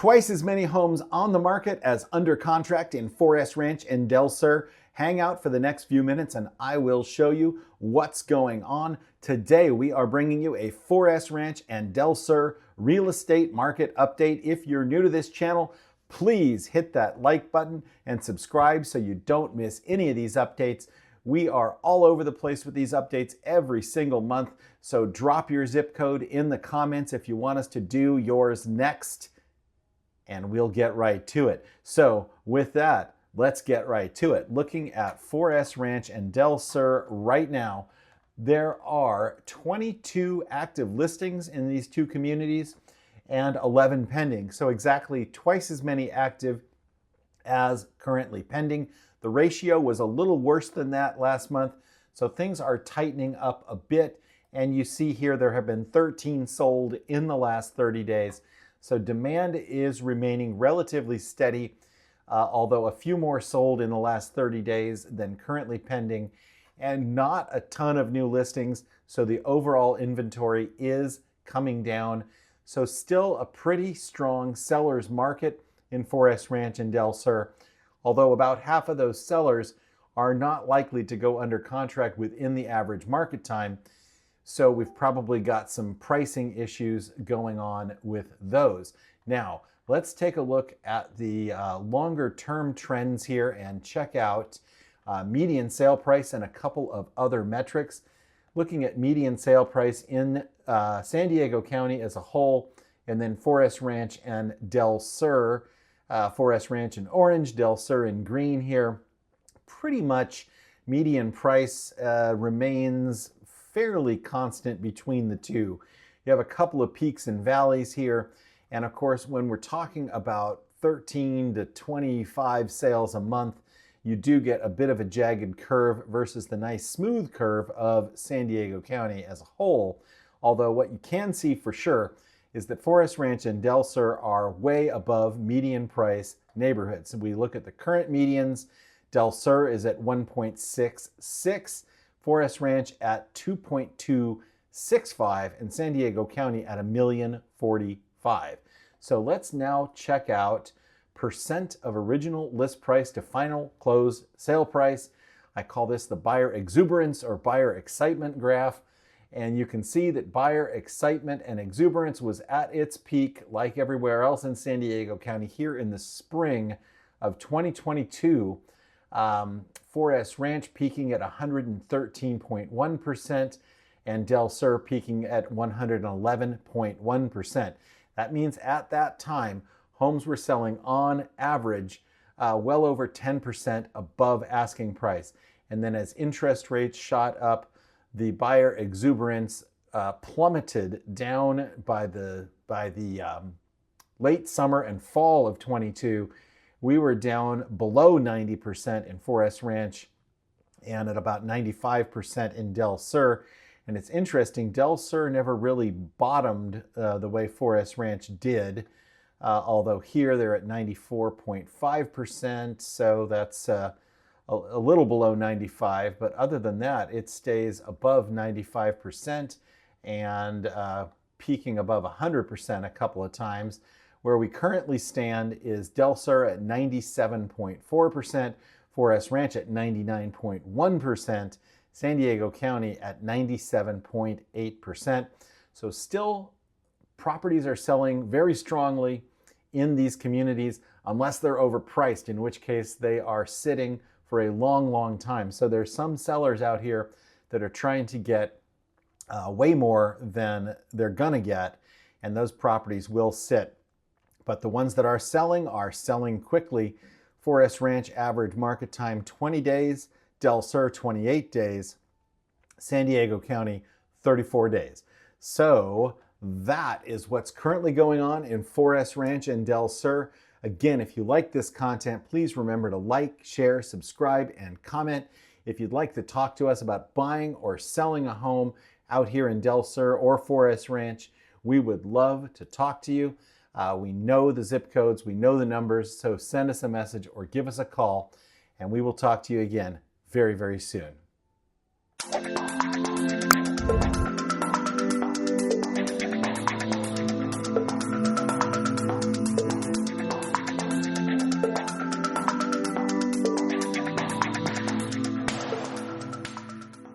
Twice as many homes on the market as under contract in 4S Ranch and Del Sur. Hang out for the next few minutes and I will show you what's going on. Today we are bringing you a 4S Ranch and Del Sur real estate market update. If you're new to this channel, please hit that like button and subscribe so you don't miss any of these updates. We are all over the place with these updates every single month, so drop your zip code in the comments if you want us to do yours next, and we'll get right to it. So with that, let's get right to it. Looking at 4S Ranch and Del Sur right now, there are 22 active listings in these two communities and 11 pending. So exactly twice as many active as currently pending. The ratio was a little worse than that last month, so things are tightening up a bit. And you see here there have been 13 sold in the last 30 days. So demand is remaining relatively steady, although a few more sold in the last 30 days than currently pending, and not a ton of new listings. So the overall inventory is coming down. So still a pretty strong seller's market in 4S Ranch and Del Sur, although about half of those sellers are not likely to go under contract within the average market time. So we've probably got some pricing issues going on with those. Now, let's take a look at the longer term trends here and check out median sale price and a couple of other metrics. Looking at median sale price in San Diego County as a whole, and then 4S Ranch and Del Sur, 4S Ranch in orange, Del Sur in green here. Pretty much median price remains fairly constant between the two. You have a couple of peaks and valleys here. And of course, when we're talking about 13 to 25 sales a month, you do get a bit of a jagged curve versus the nice smooth curve of San Diego County as a whole. Although what you can see for sure is that 4S Ranch and Del Sur are way above median price neighborhoods. And we look at the current medians. Del Sur is at 1.66, 4S Ranch at 2.265, and San Diego County at $1,045,000. So let's now check out percent of original list price to final close sale price. I call this the buyer exuberance or buyer excitement graph. And you can see that buyer excitement and exuberance was at its peak, like everywhere else in San Diego County, here in the spring of 2022. 4S Ranch peaking at 113.1% and Del Sur peaking at 111.1%. That means at that time, homes were selling on average well over 10% above asking price. And then as interest rates shot up, the buyer exuberance plummeted down by the late summer and fall of 22. We were down below 90% in 4S Ranch and at about 95% in Del Sur. And it's interesting, Del Sur never really bottomed the way 4S Ranch did, although here they're at 94.5%, so that's a little below 95, but other than that, it stays above 95% and peaking above 100% a couple of times. Where we currently stand is Del Sur at 97.4%, 4S Ranch at 99.1%, San Diego County at 97.8%. So still, properties are selling very strongly in these communities, unless they're overpriced, in which case they are sitting for a long, long time. So there's some sellers out here that are trying to get way more than they're gonna get, and those properties will sit. But the ones that are selling quickly. 4S Ranch average market time 20 days, Del Sur 28 days, San Diego County 34 days. So that is what's currently going on in 4S Ranch and Del Sur. Again, if you like this content, please remember to like, share, subscribe, and comment. If you'd like to talk to us about buying or selling a home out here in Del Sur or 4S Ranch, we would love to talk to you. We know the zip codes, we know the numbers, so send us a message or give us a call, and we will talk to you again very, very soon.